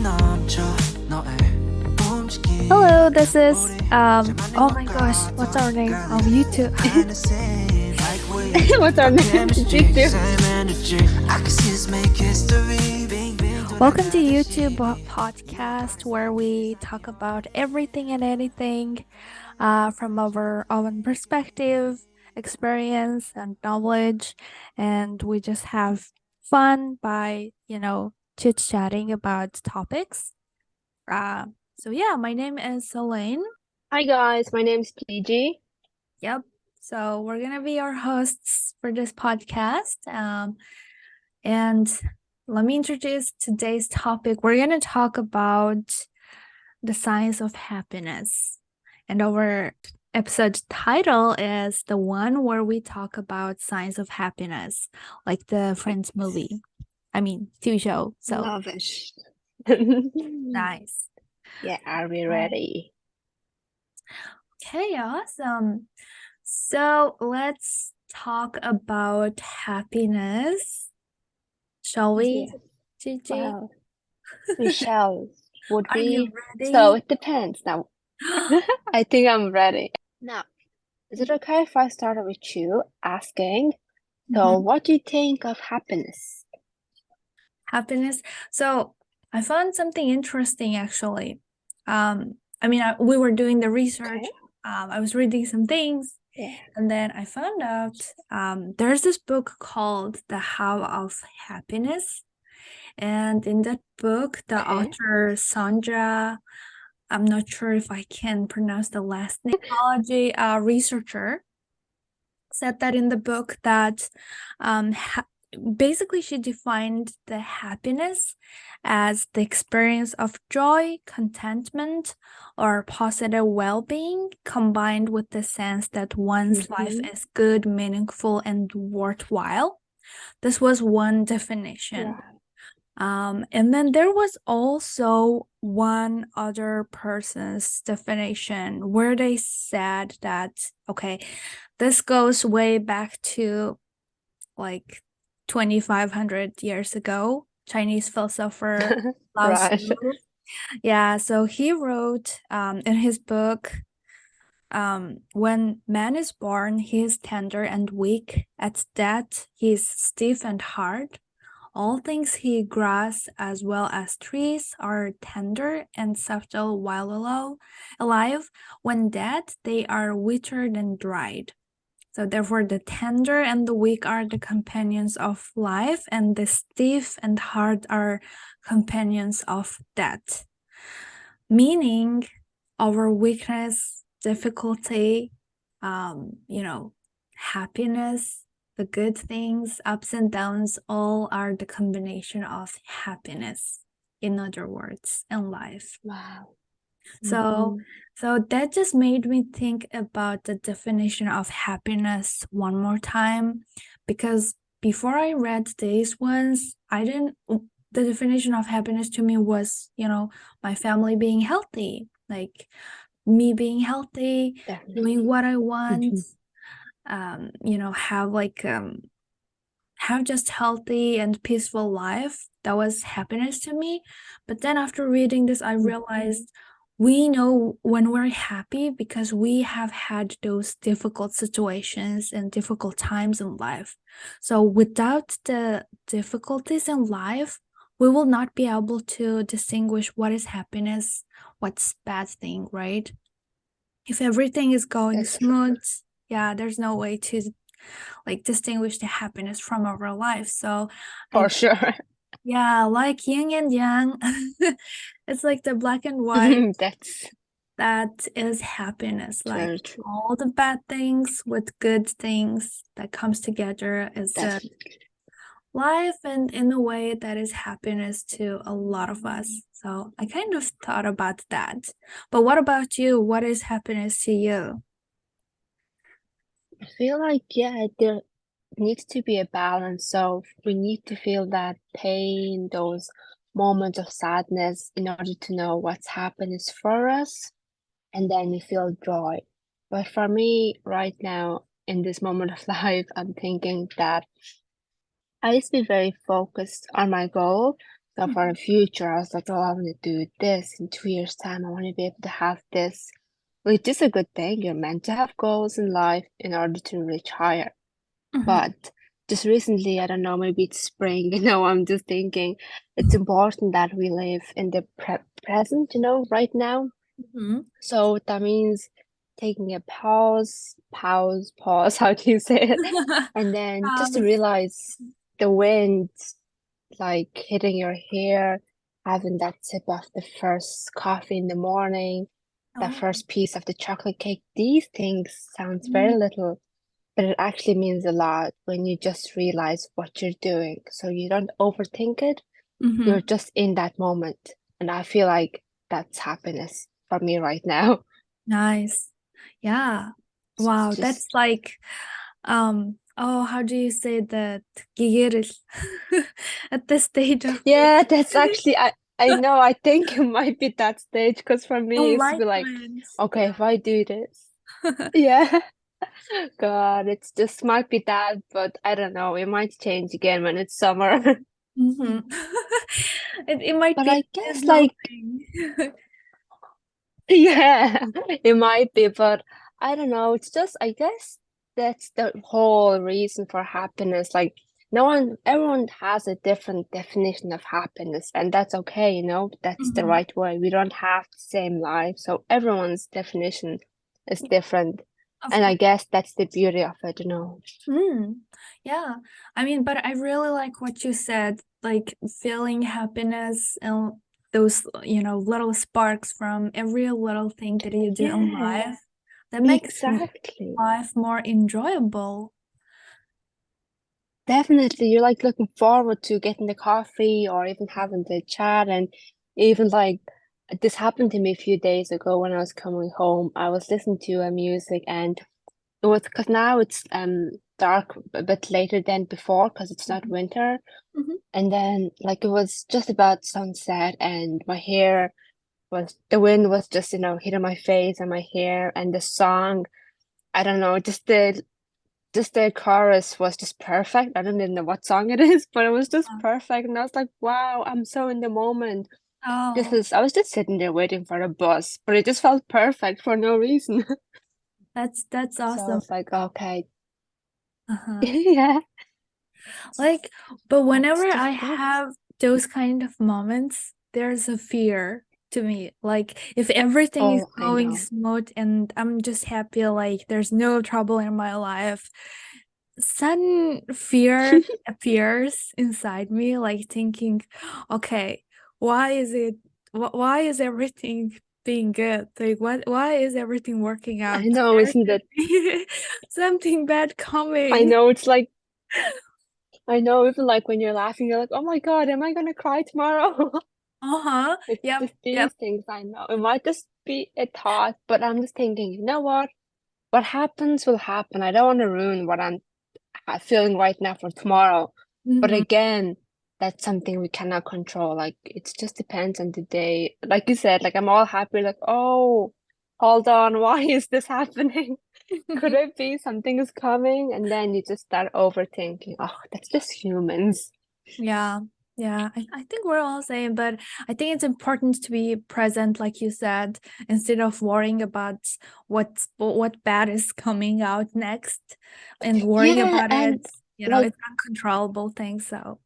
Hello, this is oh my gosh, what's our name? YouTube. What's our name? Welcome to YouTube podcast where we talk about everything and anything from our own perspective, experience, and knowledge, and we just have fun by chit-chatting about topics. So yeah, my name is Elaine. Hi guys, my name is Gigi. Yep. So we're gonna be your hosts for this podcast. And let me introduce today's topic. We're gonna talk about the science of happiness. And our episode title is the one where we talk about science of happiness, like the Friends movie. I mean, TV show. So Love it. nice. Yeah, are we ready? Okay, awesome. So let's talk about happiness. Shall we, Yes. Gigi? Wow. We shall. Would Are we? you ready? So it depends now. I think I'm ready. Now, is it okay if I start with you asking, so what do you think of happiness? Happiness. So I found something interesting actually. We were doing the research. Okay. I was reading some things. Yeah. And then I found out there's this book called The How of Happiness. And in that book, the author Sonja, I'm not sure if I can pronounce the last name, psychology researcher, said that in the book that basically she defined the happiness as the experience of joy, contentment, or positive well-being combined with the sense that one's life is good, meaningful, and worthwhile. This was one definition. And then there was also one other person's definition where they said that, okay, this goes way back to like 2,500 years ago, Chinese philosopher Lao Tzu. Yeah, so he wrote in his book, when man is born, he is tender and weak. At death, he is stiff and hard. All things he grasps, as well as trees, are tender and subtle while alive. When dead, they are withered and dried. So therefore, the tender and the weak are the companions of life, and the stiff and hard are companions of death. Meaning, our weakness, difficulty, happiness, the good things, ups and downs, all are the combination of happiness, in other words, in life. Wow. So that just made me think about the definition of happiness one more time, because before I read these ones, the definition of happiness to me was, my family being healthy, like me being healthy, doing what I want, have just healthy and peaceful life. That was happiness to me. But then after reading this, I realized we know when we're happy because we have had those difficult situations and difficult times in life. So without the difficulties in life, we will not be able to distinguish what is happiness, what's bad thing, right? If everything is going smooth, yeah, there's no way to distinguish the happiness from our life. So for sure. Yeah, like yin and yang. It's like the black and white. That is happiness. Like all the bad things with good things that comes together is life, and in a way that is happiness to a lot of us. So I kind of thought about that. But what about you? What is happiness to you? I feel like, there needs to be a balance. So we need to feel that pain, those moments of sadness in order to know what's happiness for us. And then we feel joy. But for me right now, in this moment of life, I'm thinking that I used to be very focused on my goal So for the future, I was like, oh, I want to do this in 2 years' time. I want to be able to have this, which is a good thing. You're meant to have goals in life in order to reach higher. Mm-hmm. But just recently, I don't know, maybe it's spring, I'm just thinking it's important that we live in the present, right now. Mm-hmm. So that means taking a pause, how do you say it? And then just to Pause. realize the wind like hitting your hair, having that sip of the first coffee in the morning, that Oh. first piece of the chocolate cake. These things sounds very little, but it actually means a lot when you just realize what you're doing. So you don't overthink it. Mm-hmm. You're just in that moment. And I feel like that's happiness for me right now. Nice. Yeah. It's Wow, just, that's like oh, how do you say that? Gigerish at this stage of life. yeah, that's actually, I know, I think it might be that stage because for me, it's to be like, Enlightenment. okay, Yeah. if I do this, yeah, God, it's just might be that, but I don't know. It might change again when it's summer. Mm-hmm. It might But be I a guess seasonal like thing. yeah, it might be, but I don't know. It's just I guess that's the whole reason for happiness. Like everyone has a different definition of happiness, and that's okay. That's the Mm-hmm. right way. We don't have the same life, so everyone's definition is different. Of And I course. guess that's the beauty of it. Yeah. I mean, but I really like what you said, like feeling happiness and those, little sparks from every little thing that you do in Yeah, life that makes exactly. life more enjoyable. Definitely, you're like looking forward to getting the coffee or even having the chat. And even like this happened to me a few days ago when I was coming home. I was listening to a music and it was because now it's dark a bit later than before because it's not winter. Mm-hmm. And then like it was just about sunset and my hair was the wind was just hitting my face and my hair and the song. I don't know, just the chorus was just perfect. I don't even know what song it is, but it was just perfect. And I was like, wow, I'm so in the moment. Oh, I was just sitting there waiting for a bus, but it just felt perfect for no reason. that's So I awesome. was like, okay, Uh-huh. yeah, Like, but that's whenever I just it. have those kind of moments, there's a fear to me. Like, if everything is Oh, I going know. smooth and I'm just happy, like there's no trouble in my life, sudden fear appears inside me, like thinking, okay, why is it, why is everything being good? Like, why is everything working I out? know, There isn't should it? be something bad I coming. know, it's like, I know, even like when you're laughing, you're like, oh my God, am I gonna cry tomorrow? Uh-huh. It's Yep. just Yep. these things I know. It might just be a thought, but I'm just thinking, you know what? What happens will happen. I don't want to ruin what I'm feeling right now for tomorrow. But Mm-hmm. again, that's something we cannot control. Like it just depends on the day. Like you said, like I'm all happy, like, oh, hold on, why is this happening? Could it be something is coming? And then you just start overthinking. Oh, that's just humans. Yeah. Yeah. I think we're all same, but I think it's important to be present, like you said, instead of worrying about what bad is coming out next and worrying Yeah, about it. and like It's uncontrollable thing. So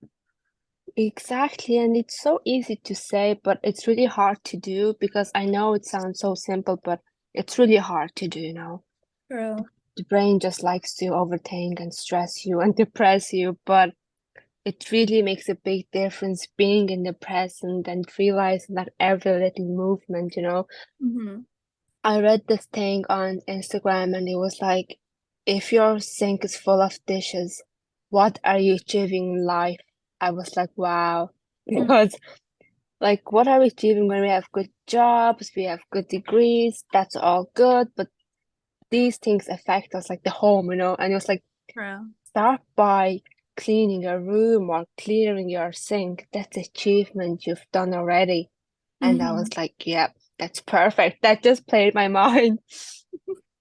exactly, and it's so easy to say, but it's really hard to do because I know it sounds so simple, but it's really hard to do. true. The brain just likes to overthink and stress you and depress you, but it really makes a big difference being in the present and realizing that every little movement. Mm-hmm. I read this thing on Instagram and it was like, if your sink is full of dishes, what are you achieving in life? I was like, wow. Because like what are we achieving when we have good jobs, we have good degrees, that's all good, but these things affect us like the home, and it was like True. start by cleaning your room or clearing your sink. That's achievement you've done already. And I Mm-hmm. was like, yep, that's perfect. That just played my mind.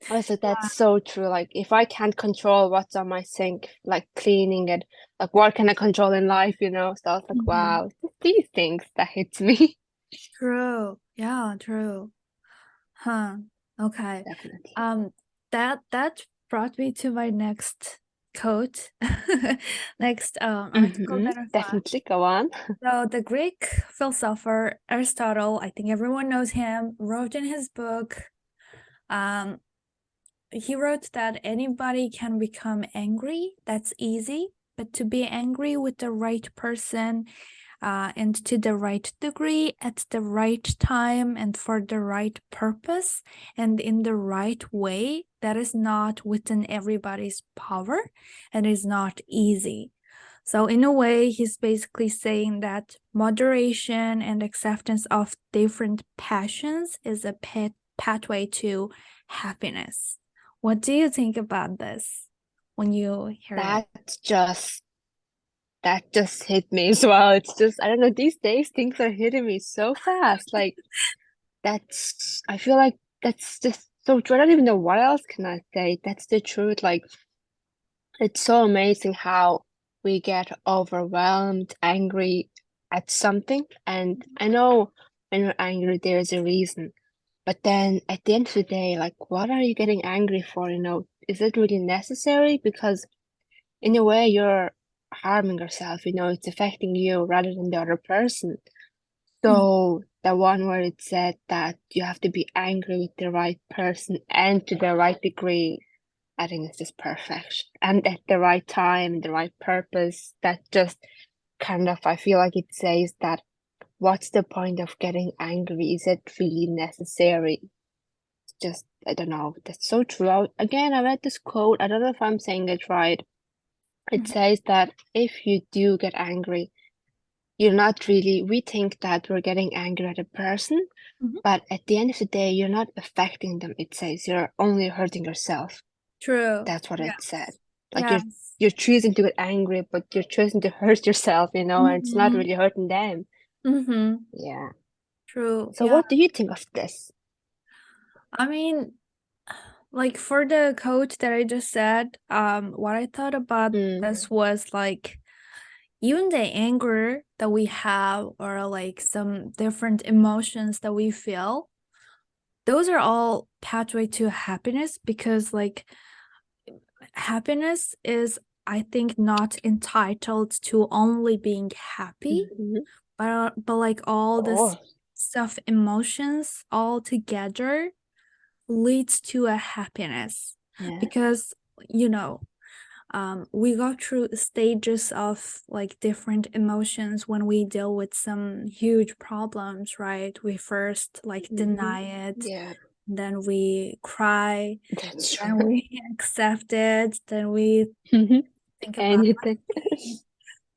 I was like, that's so true. Like, if I can't control what's on my sink, like cleaning it, like what can I control in life? So I was like, Mm-hmm. wow, it's these things that hits me. True. Yeah, true. Huh. Okay. Definitely. That brought me to my next quote. Next article that I found. Definitely, go on. So the Greek philosopher Aristotle, I think everyone knows him, wrote in his book, he wrote that anybody can become angry. That's easy, but to be angry with the right person, and to the right degree, at the right time, and for the right purpose, and in the right way, that is not within everybody's power and is not easy. So in a way, he's basically saying that moderation and acceptance of different passions is a pathway to happiness. What do you think about this when you hear it? That just hit me as well. It's just, I don't know, these days things are hitting me so fast. Like I feel like that's just so true. I don't even know what else can I say. That's the truth. Like it's so amazing how we get overwhelmed, angry at something. And I know when you're angry, there's a reason. But then at the end of the day, like, what are you getting angry for? Is it really necessary? Because in a way, you're harming yourself, it's affecting you rather than the other person. So the one where it said that you have to be angry with the right person and to the right degree, I think it's just perfection. And at the right time, the right purpose, that just kind of, I feel like it says that what's the point of getting angry? Is it really necessary? It's just, I don't know. That's so true. Again, I read this quote. I don't know if I'm saying it right. It says that if you do get angry, we think that we're getting angry at a person, but at the end of the day, you're not affecting them. It says you're only hurting yourself. True. That's what it said. Yes. Like Yes. you're choosing to get angry, but you're choosing to hurt yourself, and it's not really hurting them. Yeah. True. So Yeah. what do you think of this? I mean, like for the quote that I just said, what I thought about this was like even the anger that we have or like some different emotions that we feel, those are all pathway to happiness because like happiness is, I think, not entitled to only being happy, but like all this stuff, emotions all together leads to a happiness. Yeah. Because we go through stages of like different emotions when we deal with some huge problems, right? We first like deny it, Yeah. then we cry, That's then true. we accept it, then we think about Anything.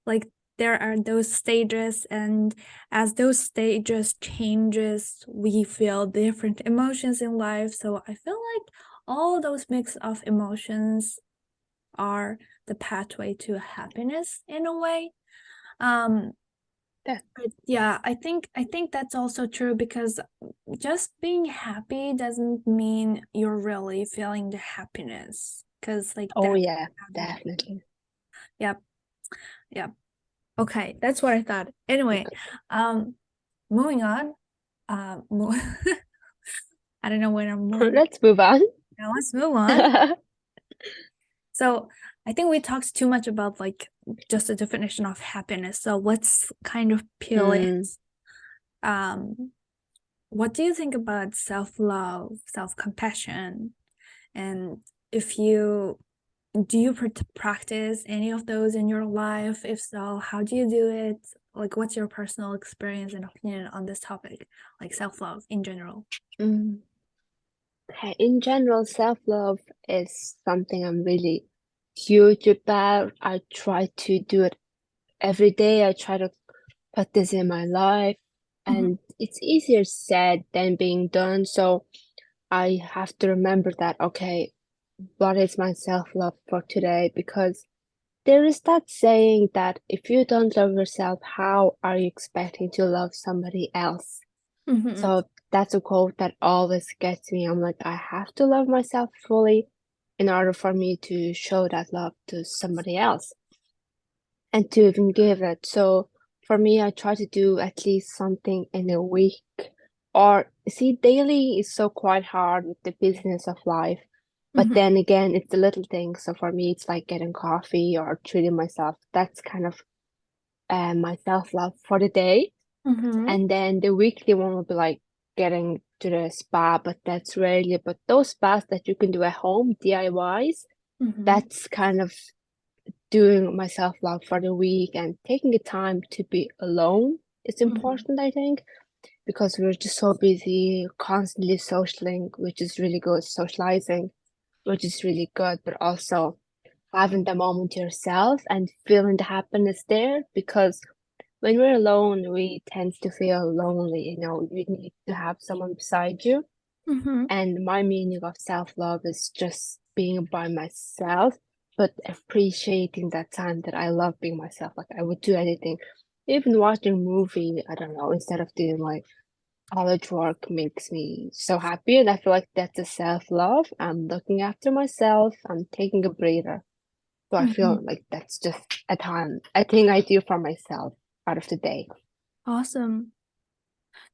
like there are those stages, and as those stages changes, we feel different emotions in life. So I feel like all those mix of emotions are the pathway to happiness in a way. But yeah, I think that's also true because just being happy doesn't mean you're really feeling the happiness, because like Oh that. yeah, definitely. Yep. Yep. Okay, that's what I thought. Anyway, moving on. I don't know when I'm moving. Let's move on. Now let's move on. So I think we talked too much about like just the definition of happiness. So let's kind of peel it. What do you think about self-love, self-compassion? And if you do you practice any of those in your life? If so, how do you do it? Like, what's your personal experience and opinion on this topic, like self-love in general? Okay, in general, self-love is something I'm really huge about. I try to do it every day. I try to put this in my life, and it's easier said than being done. So I have to remember that, okay, what is my self-love for today? Because there is that saying that if you don't love yourself, how are you expecting to love somebody else? So that's a quote that always gets me. I'm like, I have to love myself fully in order for me to show that love to somebody else and to even give it. So for me, I try to do at least something in a week. Or see, daily is so quite hard with the business of life. But then again, it's the little things. So for me, it's like getting coffee or treating myself. That's kind of my self-love for the day. And then the weekly one will be like getting to the spa, but that's rarely. But those spas that you can do at home, DIYs, that's kind of doing my self-love for the week, and taking the time to be alone is important, I think, because we're just so busy, constantly socializing, which is really good, socializing, which is really good, but also having the moment to yourself and feeling the happiness there, because when we're alone, we tend to feel lonely, you need to have someone beside you. And my meaning of self-love is just being by myself, but appreciating that time that I love being myself. Like I would do anything, even watching a movie, I don't know, instead of doing my college work makes me so happy. And I feel like that's a self-love. I'm looking after myself. I'm taking a breather. So I feel like that's just a time I think I do for myself out of the day. Awesome.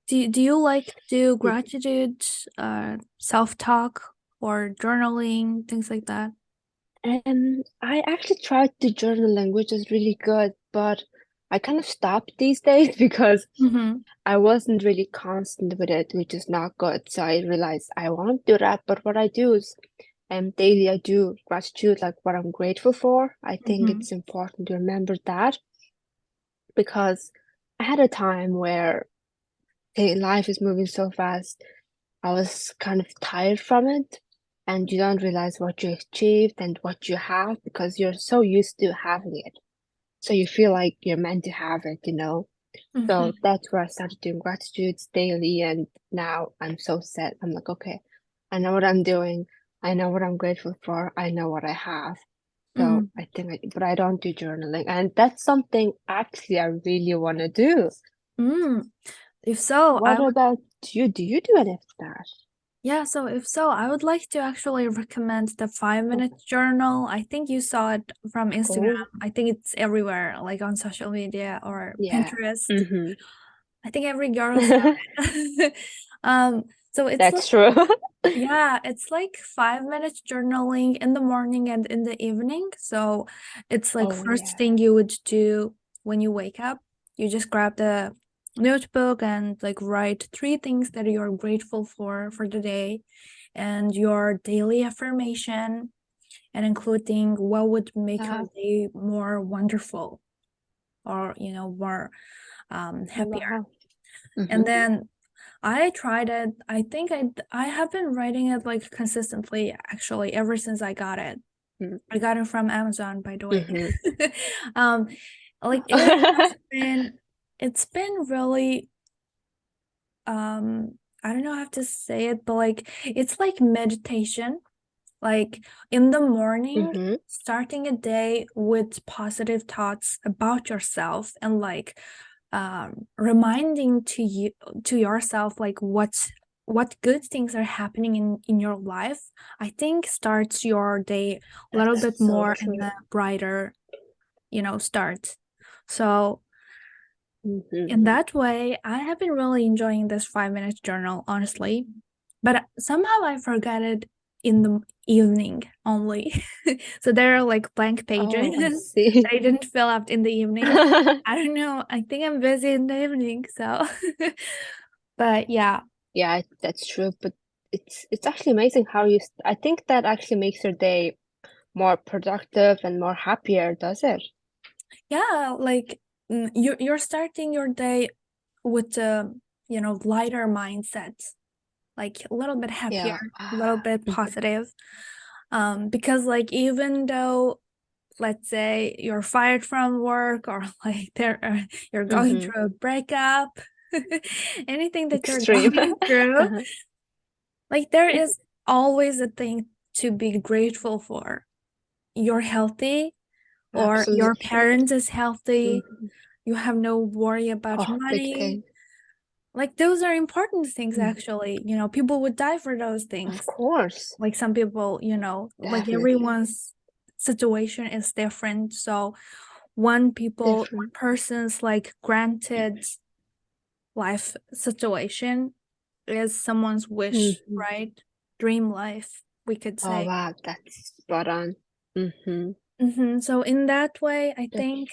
Do you like do gratitude, self-talk or journaling, things like that? I actually tried the journaling, which is really good, but I kind of stopped these days because I wasn't really constant with it, which is not good. So I realized I want to do that, but what I do is daily I do gratitude, like what I'm grateful for. I think it's important to remember that, because I had a time where life is moving so fast. I was kind of tired from it, and you don't realize what you achieved and what you have because you're so used to having it. So you feel like you're meant to have it, So that's where I started doing gratitudes daily, and now I'm so set. I'm like, okay, I know what I'm doing. I know what I'm grateful for. I know what I have. So I think but I don't do journaling, and that's something actually I really want to do. If so, What about you? Do you do any of that? I would like to actually recommend the 5-minute journal. I think you saw it from Instagram. Oh, I think it's everywhere, like on social media or yeah. Pinterest. I think every girl saw it. So it's like, That's true. it's like 5 minutes journaling in the morning and in the evening. So it's like Oh, first yeah. thing you would do when you wake up, you just grab the notebook and like write 3 things that you're grateful for the day, and your daily affirmation, and including what would make your day more wonderful or more happier. Wow. And then I tried it. I think I have been writing it like consistently actually ever since I got it. I got it from Amazon, by the way. Like it's been really I don't know how to say it, but like it's like meditation. Like in the morning, starting a day with positive thoughts about yourself, and like reminding to yourself like what good things are happening in your life, I think starts your day a little bit so more true. in a brighter start. So in that way, I have been really enjoying this 5-minute journal, honestly, but somehow I forgot it in the evening only. So there are like blank pages Oh, I that see. I didn't fill up in the evening. I don't know. I think I'm busy in the evening, so but yeah. Yeah, that's true. But it's actually amazing how I think that actually makes your day more productive and more happier, does it? Yeah, like you're starting your day with a lighter mindset, like a little bit happier, Yeah. a little bit positive. Because like even though, let's say you're fired from work, or like you're going through a breakup, anything that you're Extreme. going through, like there is always a thing to be grateful for. You're healthy, or your Absolutely. parents is healthy. You have no worry about Oh, big money. thing. Like those are important things, actually. People would die for those things. Of course. Like some people, like Definitely. everyone's situation is different. So one Different. person's like granted life situation is someone's wish, right? Dream life, we could Oh say. wow, that's spot on. So in that way, I That's think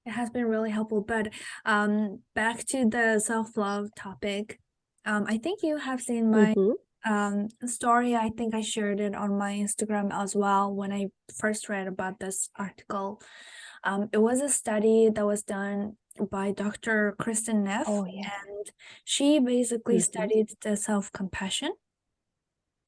it has been really helpful. But back to the self-love topic. I think you have seen my story. I think I shared it on my Instagram as well when I first read about this article. It was a study that was done by Dr. Kristen Neff, Oh yeah. and she basically studied the self-compassion.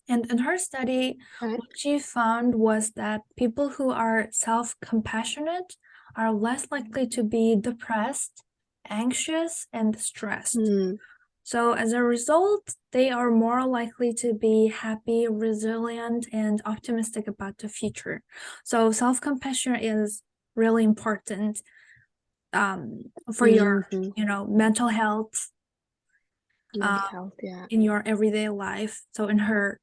And in her study, Right. what she found was that people who are self-compassionate are less likely to be depressed, anxious, and stressed. So as a result, they are more likely to be happy, resilient, and optimistic about the future. So self-compassion is really important for your, mental health, Mental health, yeah. in your everyday life. So in her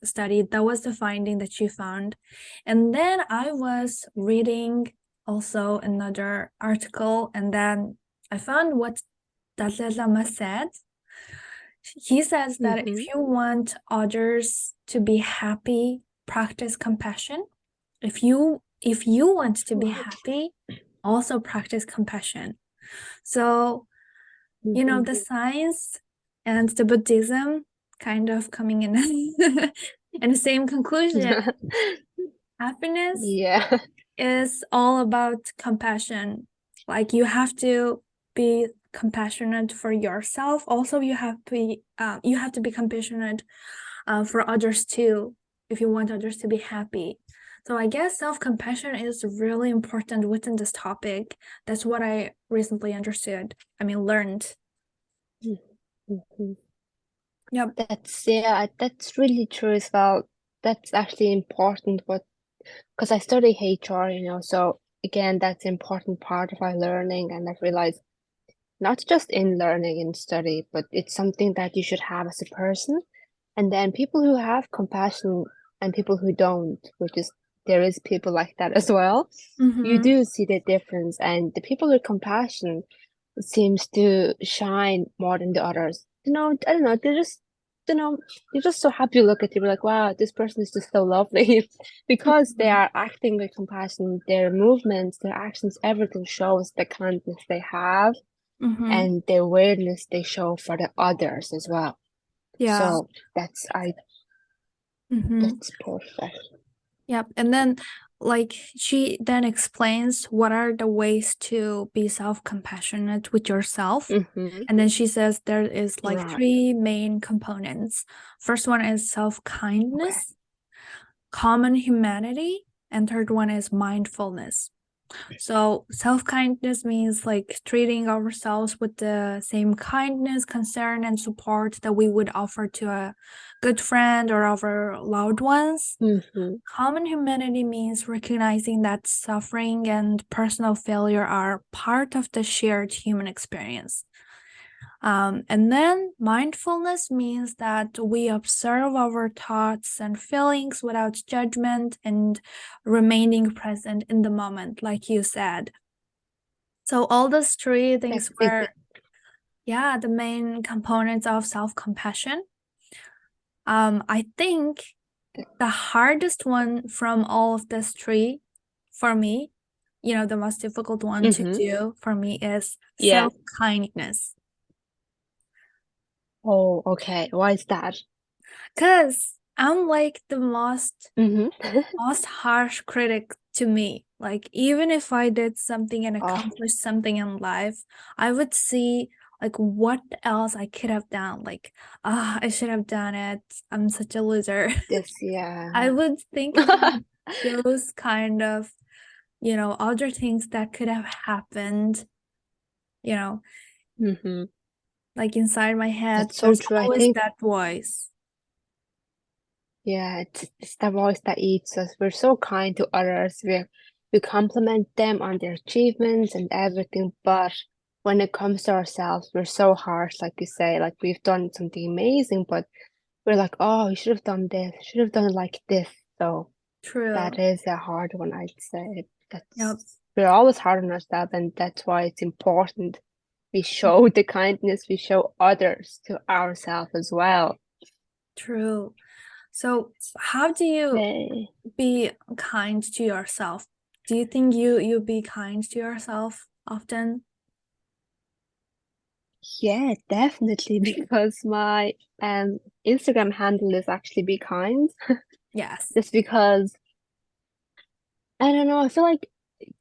study, that was the finding that she found. And then I was reading also another article, and then I found what Dalai Lama said. He says that if you want others to be happy, practice compassion. If you want to be happy, also practice compassion. So, the science and the Buddhism kind of coming in and the same conclusion. Happiness Yeah. is all about compassion. Like you have to be compassionate for yourself. Also, you have to be compassionate for others too, if you want others to be happy. So I guess self-compassion is really important within this topic. That's what I recently understood. I mean, learned. Yep. That's really true as well. That's actually important, because I study HR, so again, that's an important part of our learning, and I've realized not just in learning and study, but it's something that you should have as a person. And then people who have compassion and people who don't, there is people like that as well. You do see the difference, and the people with compassion seems to shine more than the others. I don't know, you're just so happy to look at you. We're like, wow, this person is just so lovely. Because they are acting with compassion, their movements, their actions, everything shows the kindness they have and the awareness they show for the others as well. Yeah. So that's perfect. Yep. And then like she then explains what are the ways to be self-compassionate with yourself. And then she says there is like Right. 3 main components. First one is self-kindness, common humanity, and third one is mindfulness. So self-kindness means like treating ourselves with the same kindness, concern, and support that we would offer to a good friend or our loved ones. Common humanity means recognizing that suffering and personal failure are part of the shared human experience. And then mindfulness means that we observe our thoughts and feelings without judgment and remaining present in the moment, like you said. So all those 3 things were, the main components of self-compassion. I think the hardest one from all of these 3 for me, the most difficult one to do for me is self-kindness. Oh, okay. Why is that? Because I'm like the most harsh critic to me. Like even if I did something and accomplished something in life, I would see like what else I could have done. Like, I should have done it. I'm such a loser. I would think about those kind of, other things that could have happened, like inside my head. That's so There's true. I always think, that voice. yeah, it's the voice that eats us. We're so kind to others. We compliment them on their achievements and everything, but when it comes to ourselves, we're so harsh, like you say, like we've done something amazing, but we're like, oh, you should have done this, should have done it like this. So True. that is a hard one, I'd say. Yep. we're always hard on ourselves, and that's why it's important we show the kindness we show others to ourselves as well. True. So how do you Okay. be kind to yourself? Do you think you be kind to yourself often? Yeah, definitely, because my Instagram handle is actually be kind. Yes. Just because I don't know, I feel like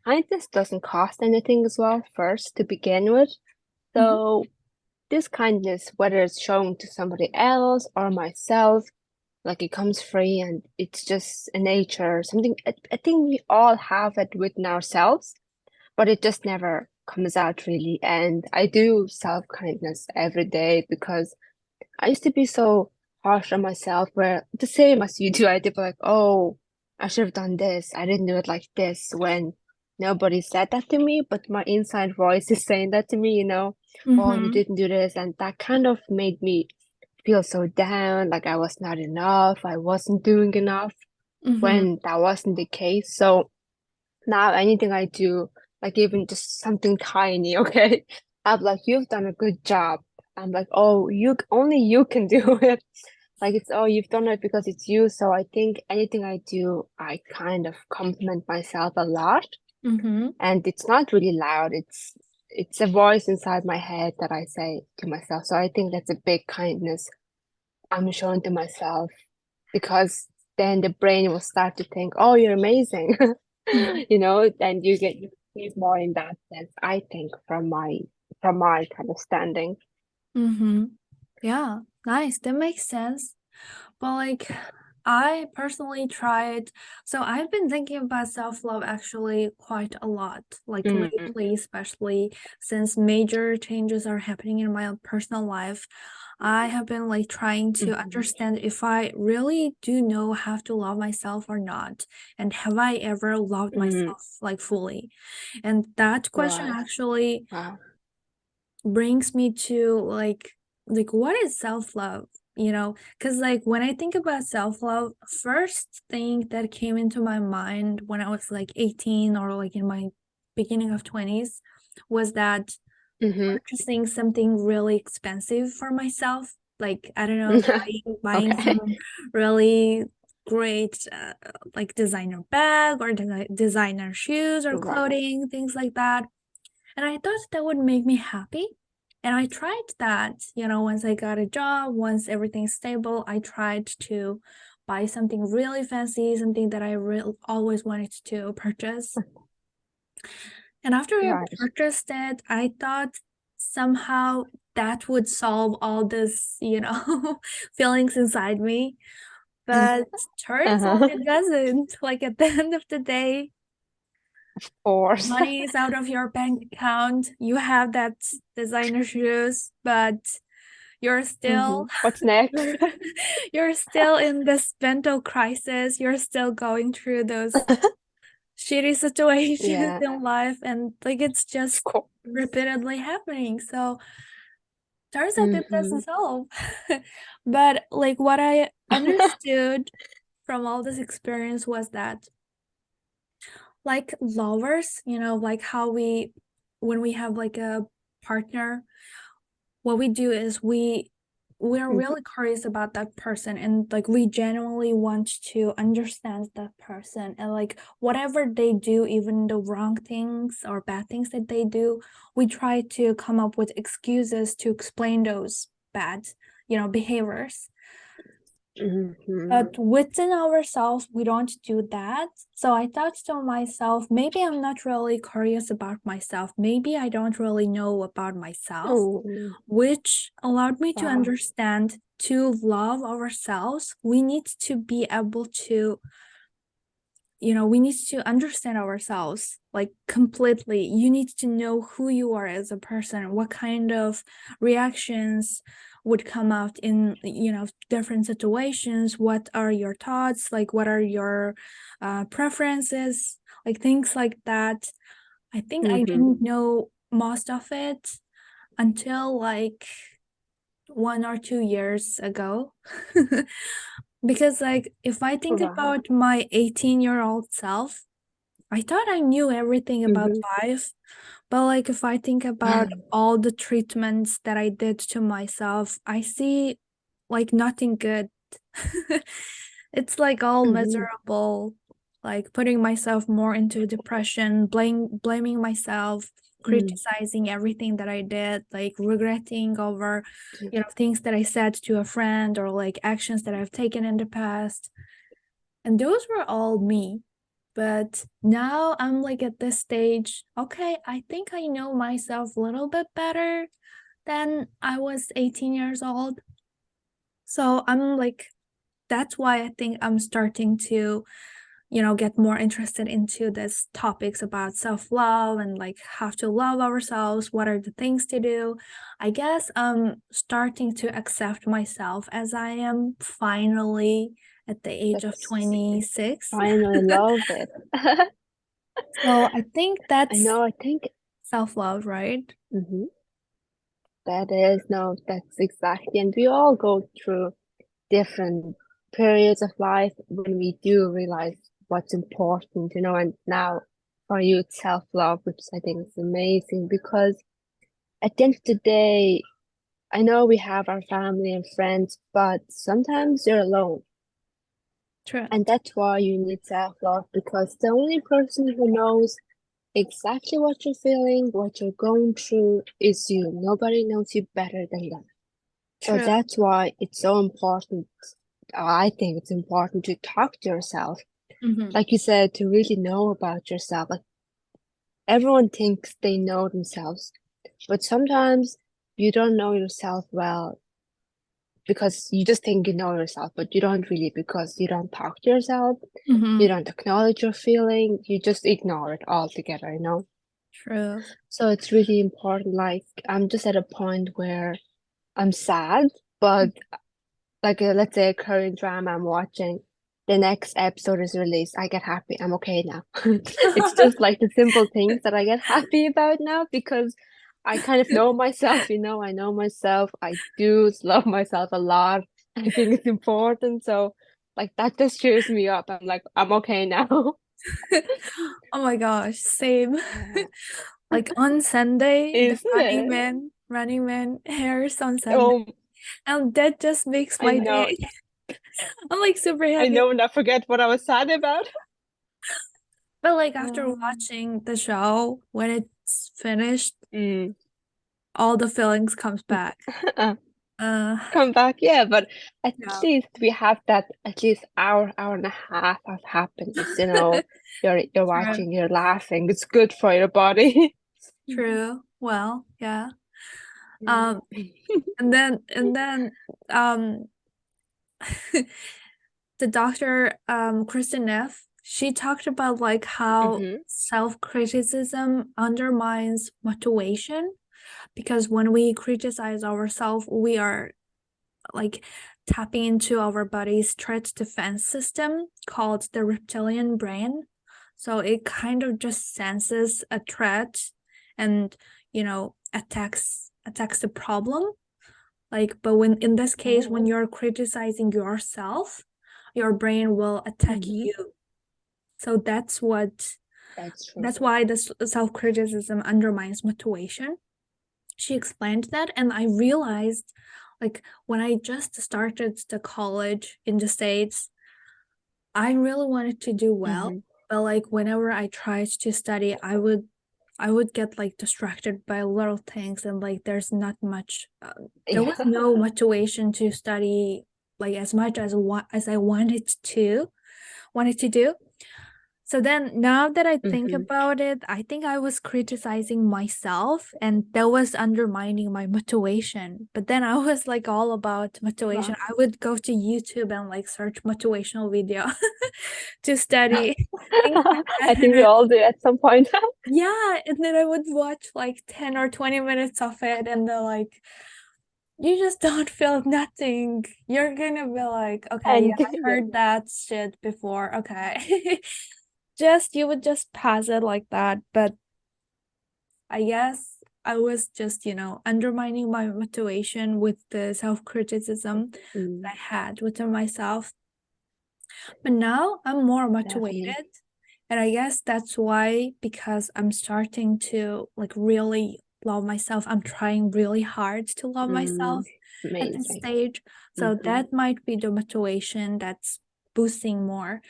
kindness doesn't cost anything as well, first to begin with. Mm-hmm. So this kindness, whether it's shown to somebody else or myself, like it comes free and it's just a nature, something I think we all have it within ourselves, but it just never comes out really. And I do self-kindness every day because I used to be so harsh on myself, where the same as you do, I'd be like, oh, I should have done this. I didn't do it like this, when nobody said that to me, but my inside voice is saying that to me, oh, you Mm-hmm. didn't do this. And that kind of made me feel so down, like I was not enough, I wasn't doing enough, Mm-hmm. when that wasn't the case. So now anything I do, like even just something tiny, okay, I'm like, you've done a good job. I'm like, oh, only you can do it. Like it's, oh, you've done it because it's you. So I think anything I do, I kind of compliment myself a lot. Mm-hmm. And it's not really loud. It's a voice inside my head that I say to myself. So I think that's a big kindness I'm showing to myself, because then the brain will start to think, oh, you're amazing. And you need more in that sense, I think, from my kind of standing. Mm-hmm. Yeah, nice. That makes sense. But like I personally tried, so I've been thinking about self-love actually quite a lot, like Mm, lately, especially since major changes are happening in my personal life. I have been like trying to mhm. understand if I really do know how to love myself or not, and have I ever loved Mm, myself like fully? And that question right. actually Wow. brings me to like what is self-love, because like when I think about self-love, first thing that came into my mind when I was like 18 or like in my beginning of 20s was that Mm-hmm. purchasing something really expensive for myself, like I don't know, buying Okay. some really great like designer bag or designer shoes or Right. clothing, things like that, and I thought that would make me happy. And I tried that, once I got a job, once everything's stable, I tried to buy something really fancy, something that I always wanted to purchase. And after I Right. purchased it, I thought somehow that would solve all this, feelings inside me. But turns out Uh-huh. it doesn't. Like at the end of the day, Of course. money is out of your bank account. You have that designer shoes, but you're still What's next? you're still in this mental crisis. You're still going through those shitty situations Yeah, in life, and like it's of just course. repeatedly happening. So turns out it Mm-hmm. doesn't solve. But like what I understood from all this experience was that like lovers, like how when we have like a partner, what we do is we're really curious about that person, and like we genuinely want to understand that person, and like whatever they do, even the wrong things or bad things that they do, we try to come up with excuses to explain those bad behaviors. Mm-hmm. But within ourselves, we don't do that. So I thought to myself, maybe I'm not really curious about myself. Maybe I don't really know about myself, Oh, which allowed me to wow. understand to love ourselves. We need to be able to, we need to understand ourselves like completely. You need to know who you are as a person, what kind of reactions would come out in different situations, what are your thoughts, like what are your preferences, like things like that. I think I Mm-hmm. didn't know most of it until like 1 or 2 years ago. Because like if I think Wow. about my 18-year-old self, I thought I knew everything about life, but like if I think about all the treatments that I did to myself, I see like nothing good. It's like all miserable, like putting myself more into depression, blaming myself, criticizing everything that I did, like regretting over, things that I said to a friend or like actions that I've taken in the past. And those were all me. But now I'm like at this stage, okay, I think I know myself a little bit better than I was 18 years old. So I'm like, that's why I think I'm starting to, get more interested into these topics about self-love and like how to love ourselves, what are the things to do. I guess I'm starting to accept myself as I am finally at the age of 26. Finally love it. So I think I that's know, I think self-love, right? that's exactly, and we all go through different periods of life when we do realize what's important, and now for you it's self-love, which I think is amazing because at the end of the day, I know we have our family and friends, but sometimes you're alone. True. And that's why you need self-love because the only person who knows exactly what you're feeling, what you're going through is you. Nobody knows you better than them. So True. that's why it's so important. I think it's important to talk to yourself. Like you said, to really know about yourself. Like everyone thinks they know themselves, but sometimes you don't know yourself well because you just think you know yourself, but you don't really because you don't talk to yourself. You don't acknowledge your feeling. You just ignore it altogether. True. So it's really important. Like I'm just at a point where I'm sad, but like let's say a Korean drama I'm watching, the next episode is released. I get happy. I'm okay now. It's just like the simple things that I get happy about now because I kind of know myself. I know myself. I do love myself a lot. I think it's important. So like that just cheers me up. I'm like, I'm okay now. Oh my gosh, same. Yeah. Like on Sunday, the Isn't it? Running Man airs on Sunday, Oh, and that just makes I my know. day. I'm like super I happy. know, and I forget what I was sad about. But like after Um, watching the show, when it's finished, mm. all the feelings comes back. Uh, Come back, yeah, but at yeah. least we have that at least hour and a half of happiness, you're True. watching, you're laughing. It's good for your body. True. Well, yeah. Yeah. Um, and then um the doctor Kristen Neff, she talked about like how Mm-hmm. self-criticism undermines motivation because when we criticize ourselves, we are like tapping into our body's threat defense system called the reptilian brain. So it kind of just senses a threat and attacks the problem. Like, but when in this case, when you're criticizing yourself, your brain will attack Mm-hmm. you. So That's true. that's why this self-criticism undermines motivation. She explained that, and I realized, like, when I just started the college in the States, I really wanted to do well, Mm-hmm. but like whenever I tried to study, I would get like distracted by little things, and like there's not much there Yeah. was no motivation to study like as much as I wanted to do. So then now that I think Mm-hmm. about it, I think I was criticizing myself and that was undermining my motivation. But then I was like all about motivation. Wow. I would go to YouTube and like search motivational video to study things like I think we that. all do at some point. Yeah, and then I would watch like 10 or 20 minutes of it and then like you just don't feel nothing. You're gonna be like, okay, yeah, And I heard that shit before. Okay. You would just pass it like that. But I guess I was just, undermining my motivation with the self-criticism that mm, I had within myself. But now I'm more definitely. motivated And I guess that's why, because I'm starting to like really love myself, I'm trying really hard to love myself at this Amazing. stage. So that might be the motivation that's boosting more.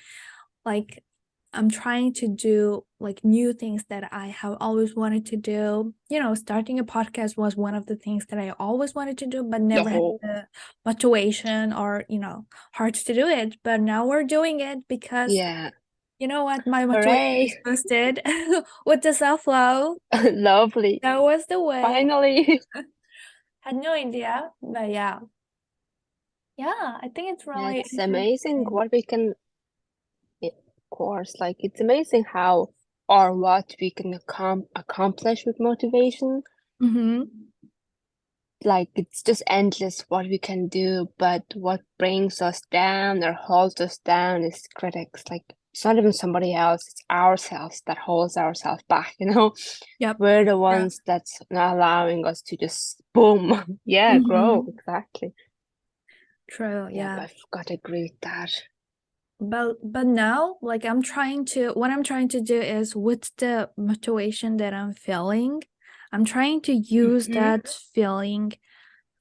Like I'm trying to do like new things that I have always wanted to do. Starting a podcast was one of the things that I always wanted to do, but never had the motivation or, heart to do it. But now we're doing it because Yeah. you know what? My motivation is Hooray. boosted with the self-love. Lovely. That was the way. Finally. Had no idea, but yeah. Yeah, I think it's Yeah, really it's amazing interesting. what we can, of course, like it's amazing how or what we can accomplish with motivation. Mm-hmm. Like it's just endless what we can do, but what brings us down or holds us down is critics. Like it's not even somebody else, it's ourselves that holds ourselves back, Yep. We're the ones that's not allowing us to just boom, grow. Exactly. True, yeah. But I've got to agree with that. But now, like what I'm trying to do is with the motivation that I'm feeling, I'm trying to use that feeling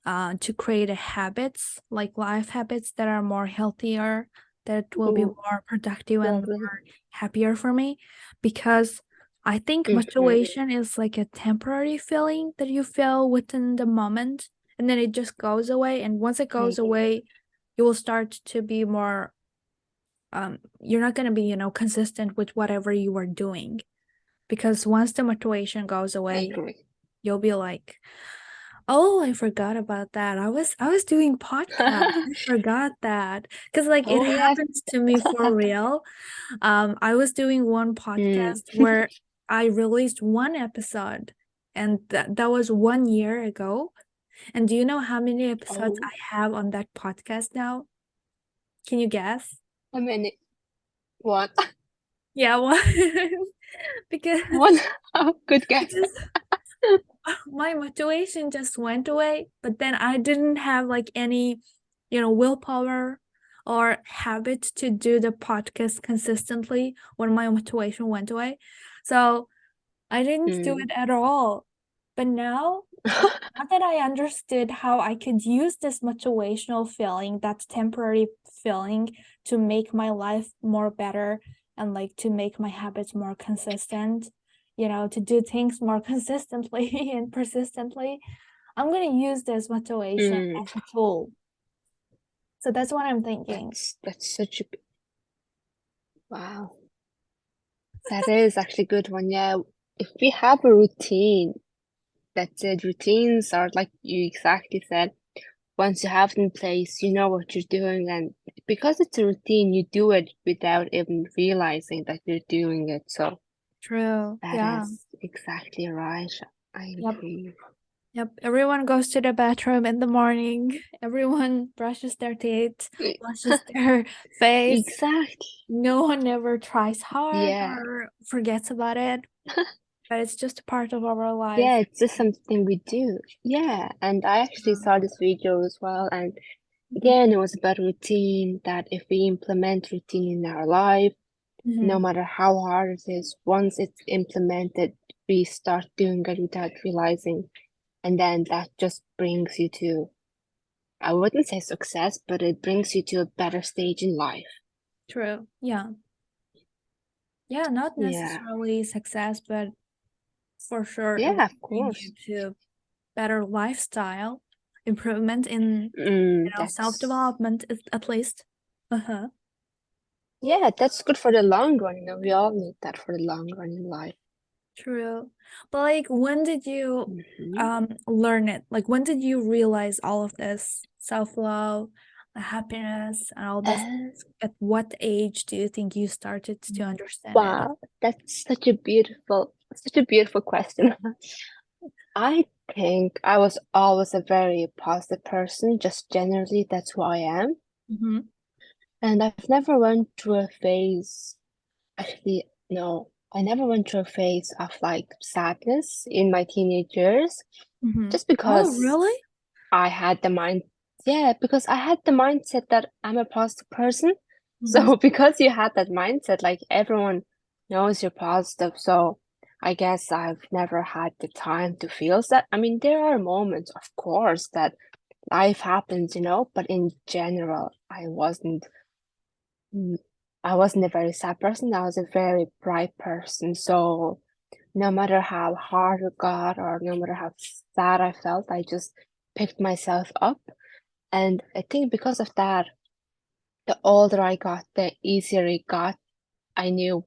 to create habits, like life habits that are more healthier, that will be more productive and more happier for me. Because I think motivation is like a temporary feeling that you feel within the moment, and then it just goes away. And once it goes away, you will start to be more you're not going to be, consistent with whatever you are doing. Because once the motivation goes away, you'll be like, oh, I forgot about that. I was doing podcast. I forgot that. Because it happens to me for real. I was doing one podcast where I released one episode, and that was 1 year ago. And do you know how many episodes I have on that podcast now? Can you guess? How many? One. Yeah, one. Because One. Good guess. my motivation just went away, but then I didn't have like any, willpower or habit to do the podcast consistently when my motivation went away. So I didn't do it at all. But now that I understood how I could use this motivational feeling, that temporary feeling, to make my life more better and like to make my habits more consistent, to do things more consistently and persistently, I'm going to use this motivation as a tool. So that's what I'm thinking. That's such a wow. That is actually a good one. Yeah. If we have a routine, that's it. Routines are like you exactly said. Once you have it in place, you know what you're doing, and because it's a routine, you do it without even realizing that you're doing it. So True. that is exactly right. I agree. Yep. Everyone goes to the bathroom in the morning. Everyone brushes their teeth, washes their face. Exactly. No one ever tries hard Yeah. or forgets about it. But it's just a part of our life. Yeah, it's just something we do. Yeah, and I actually saw this video as well, and again, it was about routine, that if we implement routine in our life, no matter how hard it is, once it's implemented, we start doing it without realizing. And then that just brings you to, I wouldn't say success, but it brings you to a better stage in life. True. Yeah. Yeah, not necessarily success, but for sure it will bring you to better lifestyle improvement in self-development at least. Yeah, that's good for the long run. We all need that for the long run in life. True. But like when did you learn it? Like when did you realize all of this self-love, happiness, and all this? At what age do you think you started to understand it? Wow, that's such a beautiful question. I think I was always a very positive person, just generally, that's who I am. And I've never went through a phase, actually, no, I never went through a phase of like sadness in my teenage years, just because really? I had the because I had the mindset that I'm a positive person. So because you had that mindset, like everyone knows you're positive. So I guess I've never had the time to feel that. I mean, there are moments, of course, that life happens, but in general, mm, I wasn't a very sad person. I was a very bright person. So no matter how hard it got or no matter how sad I felt, I just picked myself up. And I think because of that, the older I got, the easier it got. I knew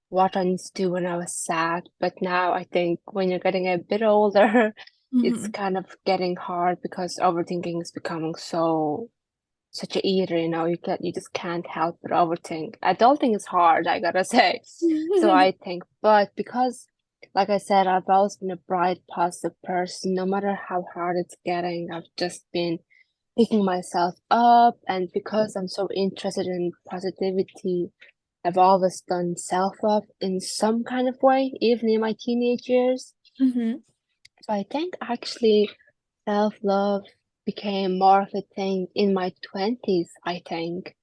what I need to do when I was sad. But now I think when you're getting a bit older, it's Mm-hmm. kind of getting hard because overthinking is becoming such a eater, you just can't help but overthink. Adulting is hard, I gotta say. So I think, but because, like I said, I've always been a bright, positive person, no matter how hard it's getting, I've just been picking myself up. And because I'm so interested in positivity, I've always done self-love in some kind of way, even in my teenage years. Mm-hmm. So I think actually self-love became more of a thing in my 20s, I think.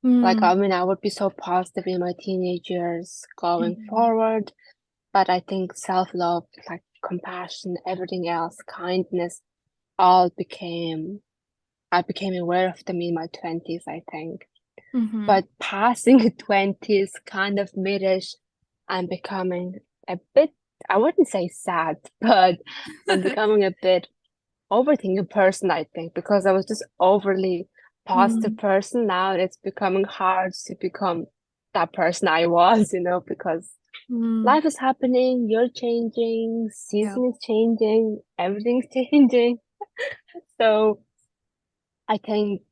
Like, I mean, I would be so positive in my teenage years going Mm-hmm. forward, but I think self-love, like compassion, everything else, kindness, all I became aware of them in my 20s, I think. Mm-hmm. But passing the 20s, kind of mid-ish, I'm becoming a bit, I wouldn't say sad, but I'm becoming a bit overthinking person, I think, because I was just overly positive Mm, person. Now it's becoming hard to become that person I was, because mm, life is happening, you're changing, yeah. season is changing, everything's changing. So I think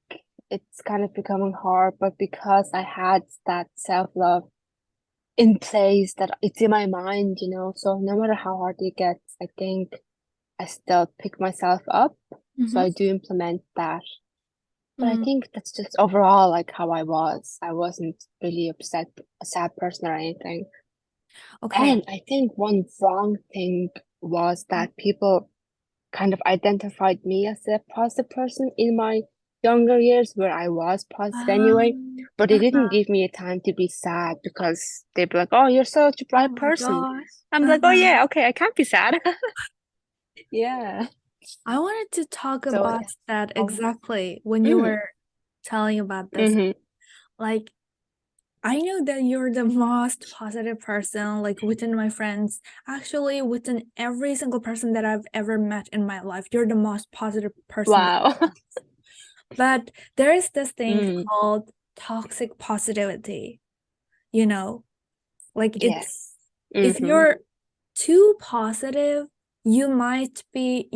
it's kind of becoming hard, but because I had that self-love in place that it's in my mind, so no matter how hard it gets, I think I still pick myself up. So Mm-hmm. I do implement that. But I Mm, think that's just overall like how I was. I wasn't really a sad person or anything. okay. And I think one wrong thing was that people kind of identified me as a positive person in my younger years where I was positive anyway, but they didn't Uh-huh. give me a time to be sad because they'd be like, "Oh, you're such a Oh bright my person." gosh. I'm like, "Oh Uh-huh. yeah, okay, I can't be sad." Yeah. I wanted to talk So about yeah. that Oh. exactly when you Mm-hmm. were telling about this. Mm-hmm. Like, I know that you're the most positive person, like within my friends. Actually, within every single person that I've ever met in my life, you're the most positive person. Wow. But there is this thing Mm. called toxic positivity, you know? Like Yes. it's if Mm-hmm. you're too positive, you might be,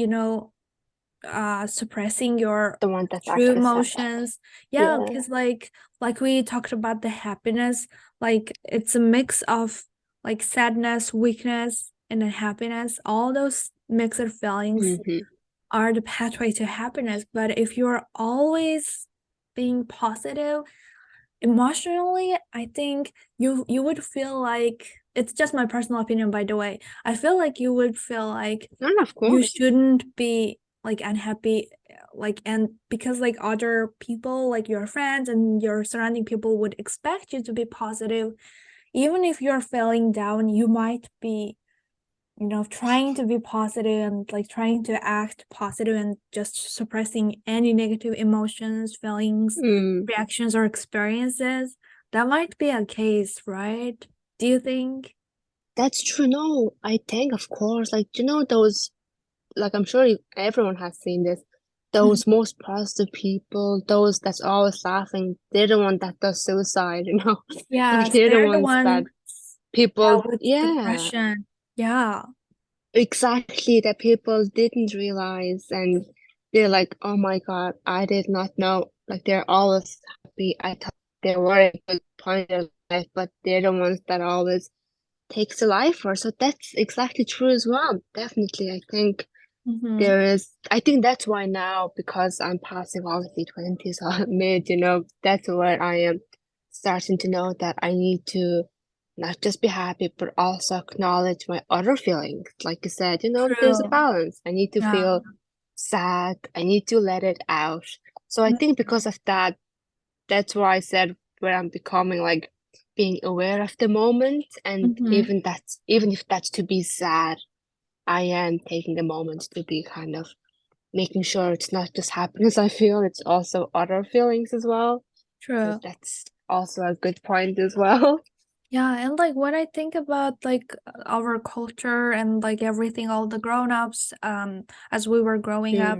suppressing your The one that's true actually sad. emotions. Yeah, Yeah. because like we talked about the happiness, like it's a mix of like sadness, weakness, and then happiness. All those mixed feelings Mm-hmm. are the pathway to happiness. But if you're always being positive, emotionally, I think you would feel like it's just my personal opinion, by the way. I feel like you would feel like No, of you course. shouldn't be like unhappy, like, and because like other people, like your friends and your surrounding people would expect you to be positive, even if you're feeling down, you might be trying to be positive and like trying to act positive and just suppressing any negative emotions, feelings, Mm. reactions, or experiences. That might be a case, right? Do you think? That's true. No, I think, of course, like, those, like, I'm sure everyone has seen this. Mhm. Those most positive people, those that's always laughing, they're the one that does suicide. Like, Yes, they're the they're the ones that one, yeah, people, with yeah, depression. Yeah. exactly, that people didn't realize. And they're like, oh my God, I did not know. Like, they're always happy. I thought they were a good point in life, but they're the ones that always takes a life for. So that's exactly true as well. Definitely. Mm-hmm. I think that's why now, because I'm passing obviously 20s or mid, that's where I am starting to know that I need to not just be happy, but also acknowledge my other feelings. Like you said, there's a True. balance. I need to Yeah. feel sad. I need to let it out. So I think because of that, that's why I said where I'm becoming like being aware of the moment, and even if that's to be sad, I am taking a moment to be kind of making sure it's not just happiness I feel, it's also other feelings as well. So True. that's also a good point as well. Yeah, and like when I think about like our culture and like everything, all the grown-ups, as we were growing up,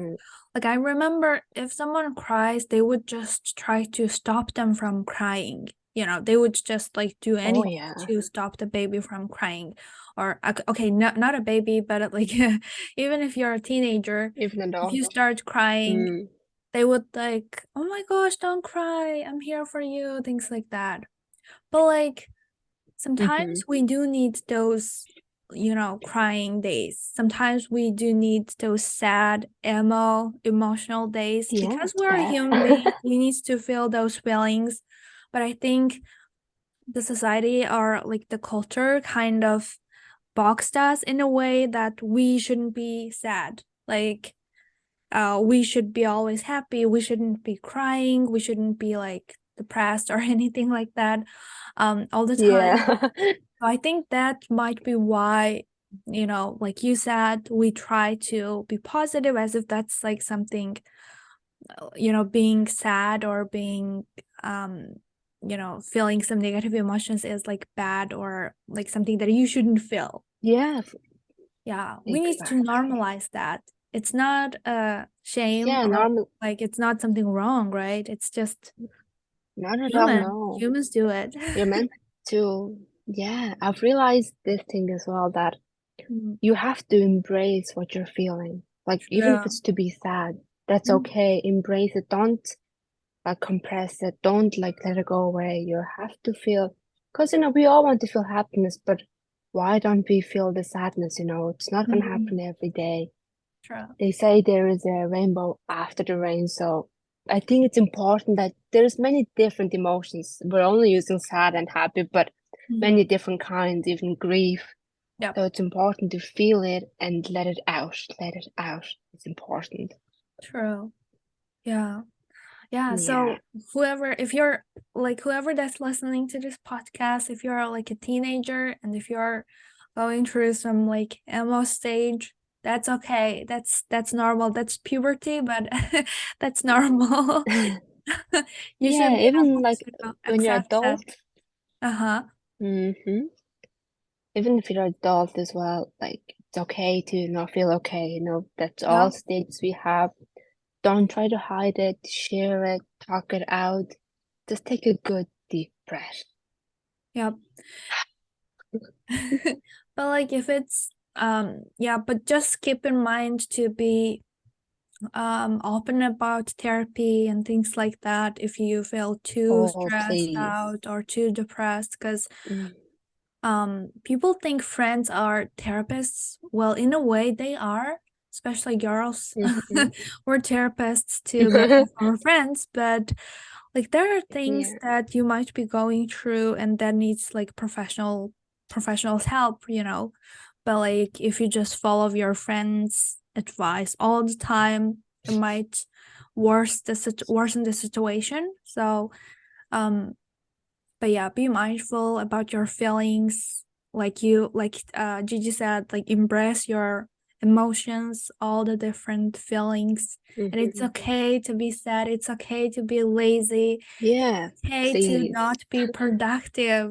like I remember if someone cries, they would just try to stop them from crying. They would just like do Oh anything yeah, to stop the baby from crying. Or okay, not a baby, but like even if you're a teenager, even if you adult. start crying, they would like, oh my gosh, don't cry, I'm here for you, things like that. But like sometimes we do need those, crying days. Sometimes we do need those sad, emotional days Yeah, because we're a human being. We need to feel those feelings. But I think the society or like the culture kind of boxed us in a way that we shouldn't be sad. Like, we should be always happy. We shouldn't be crying. We shouldn't be like depressed or anything like that, all the time. yeah. I think that might be why, like you said, we try to be positive as if that's like something, being sad or being, feeling some negative emotions is like bad or like something that you shouldn't feel. Yeah, Yeah, we need to exactly. normalize that. It's not a shame Yeah, or normal. like it's not something wrong, right? It's just Not at all, human. no. Humans do it. You're meant to, yeah, I've realized this thing as well that Mm, you have to embrace what you're feeling. Like, even if true. it's to be sad, that's Mm, okay. Embrace it. Don't like compress it. Don't like let it go away. You have to feel, because we all want to feel happiness, but why don't we feel the sadness? It's not gonna happen every day. true. They say there is a rainbow after the rain, so I think it's important that there's many different emotions. We're only using sad and happy, but many different kinds, even grief. Yep. So it's important to feel it and let it out. Let it out. It's important. True. Yeah. Yeah. Yeah. So whoever that's listening to this podcast, if you're like a teenager and if you're going through some like emo stage, that's okay. That's normal. That's puberty, but that's normal. You should Yeah, be even able like to when you're accept that. adult, Uh-huh. hmm even if you're adult as well, like it's okay to not feel okay, that's all Yep. states we have. Don't try to hide it, share it, talk it out. Just take a good deep breath. Yep. But like if it's yeah, but just keep in mind to be open about therapy and things like that if you feel too Oh, stressed please. out or too depressed, because Mm. people think friends are therapists. Well, in a way they are, especially girls. hmm We're therapists to many of our friends, but like there are things Yeah. that you might be going through and that needs like professionals help, but like if you just follow your friends advice all the time, it might worsen the situation. So um but yeah, be mindful about your feelings. Gigi said, like embrace your emotions, all the different feelings. And it's hmm okay to be sad, it's okay to be lazy, Yeah, okay to please. not be productive,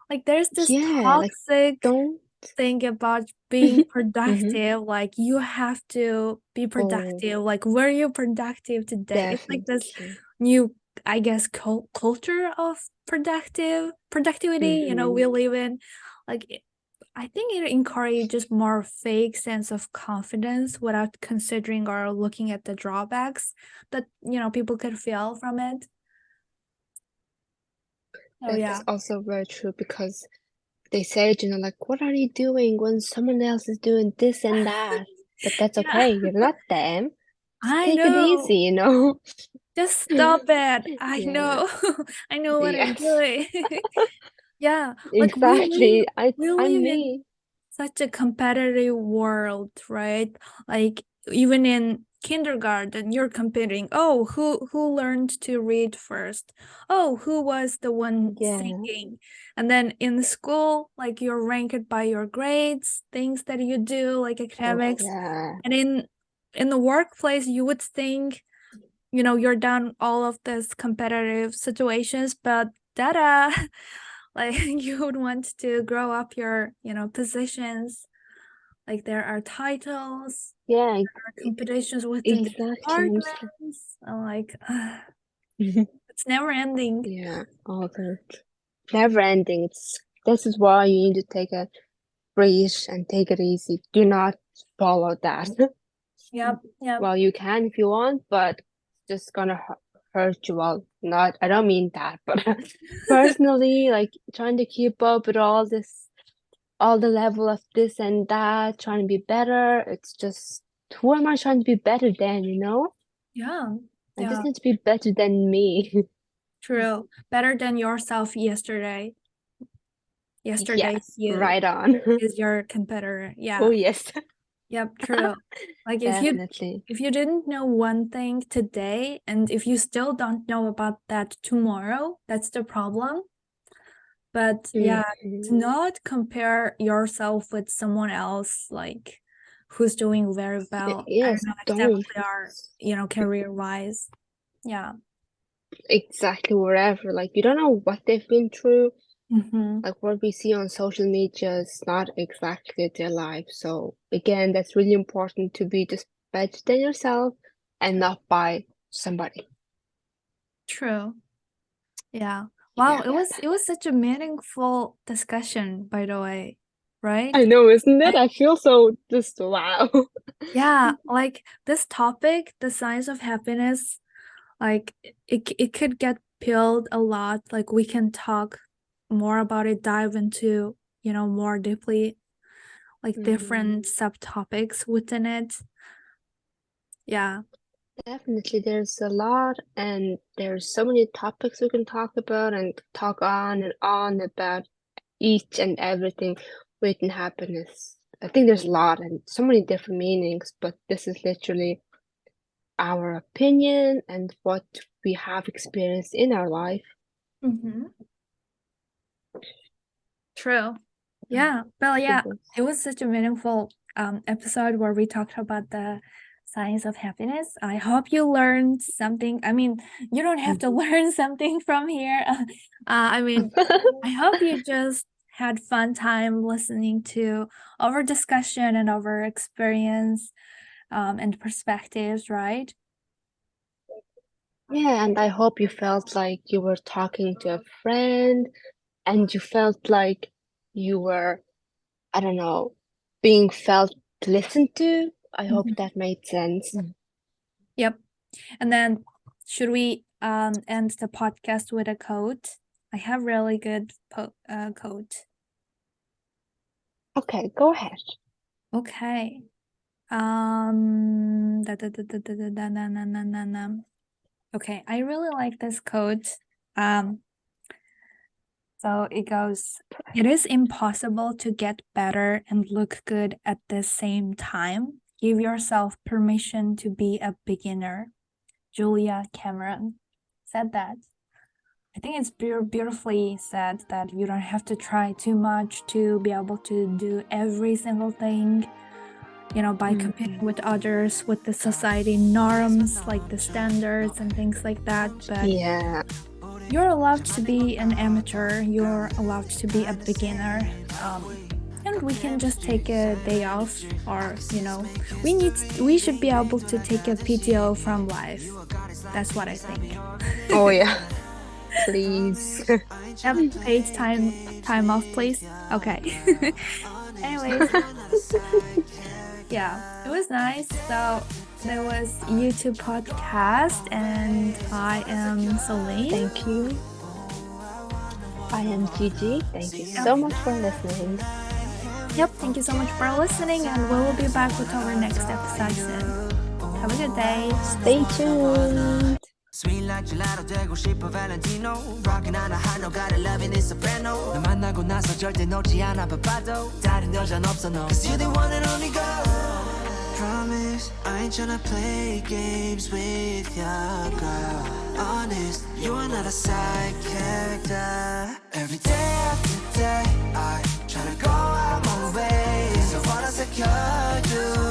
like there's this Yeah, like toxic don't. thing about being hmm productive. Like you have to be Oh, productive. Like were you productive today? It's like this definitely. new, I guess, culture of productivity, hmm we live in. Like I think it encourages more fake sense of confidence without considering or looking at the drawbacks that people could feel from it. Oh That's yeah. also very true because they say, like, what are you doing when someone else is doing this and that? But that's Yeah, okay. You're not them. Just I take it know. easy. Just stop it. I Yeah. know. I know what I'm Yes. doing. Yeah, like Exactly. we I'm live in me. such a competitive world, right? Like even in kindergarten, you're competing. Oh, who learned to read first? Oh, who was the one singing? And then in school, like you're ranked by your grades, things that you do, like academics. And in the workplace, you would think, you're done all of this competitive situations, but like you would want to grow up your, positions. Like there are titles, there are competitions within the departments. I'm like, it's never ending. Yeah, all good. Never ending. This is why you need to take a breathe and take it easy. Do not follow that. Yep. Well, you can if you want, but it's just gonna hurt you. Well, not, I don't mean that, but personally, like trying to keep up with all the level of this and that, trying to be better. It's just, who am I trying to be better than, Yeah. I just need to be better than me. True. Better than yourself yesterday. Yes, you right on. is your competitor. Yeah. Oh, yes. Yep, true. Like Definitely. if you didn't know one thing today, and if you still don't know about that tomorrow, that's the problem. But yeah, do not compare yourself with someone else, like who's doing very well. Yes, don't. Career-wise. Yeah. Exactly, wherever. Like, you don't know what they've been through. Mm-hmm. Like, what we see on social media is not exactly their life. So, again, that's really important to be just better than yourself and not by somebody. True. Yeah. Wow, Yeah. it was such a meaningful discussion, by the way, right? I know, isn't it? I feel so just wow. Yeah, like this topic, the science of happiness, like it could get peeled a lot. Like we can talk more about it, dive into, more deeply, like different subtopics within it. Yeah. Definitely, there's a lot, and there's so many topics we can talk about and talk on and on about each and everything within happiness. I think there's a lot and so many different meanings, but this is literally our opinion and what we have experienced in our life. Mm-hmm. True. Yeah. But yeah, it was such a meaningful episode where we talked about the science of happiness. I hope you learned something. I mean, you don't have to learn something from here. I mean, I hope you just had fun time listening to our discussion and our experience and perspectives, right? Yeah, and I hope you felt like you were talking to a friend and you felt like you were, I don't know, being felt listened to. I hope that made sense. Yep. And then should we end the podcast with a quote? I have really good quote. Okay, go ahead. Okay. Okay, I really like this quote. So it goes, "It is impossible to get better and look good at the same time. Give yourself permission to be a beginner." Julia Cameron said that. I think it's beautifully said that you don't have to try too much to be able to do every single thing, by competing with others, with the society norms, like the standards and things like that. But yeah, you're allowed to be an amateur, you're allowed to be a beginner, and we can just take a day off, or we should be able to take a PTO from life. That's what I think. Oh yeah. Please. Have paid time off, please. Okay. Anyways. Yeah, it was nice. So there was YouTube podcast, and I am Celine. Thank you. I am Gigi. Thank you so much for listening. Yep, thank you so much for listening, and we will be back with our next episode soon. Have a good day. Stay tuned. Sweet like gelato 되고 싶어 Valentino Rockin' on a high note got a love in a soprano 너 만나고 나서 절대 놓지 않아 바빠도 다른 여잔 없어 no Cause you're the one and only girl promise I ain't tryna play games with ya, girl. Honest, you are not a side character. Every day after day I tryna go out my way, so I wanna secure you.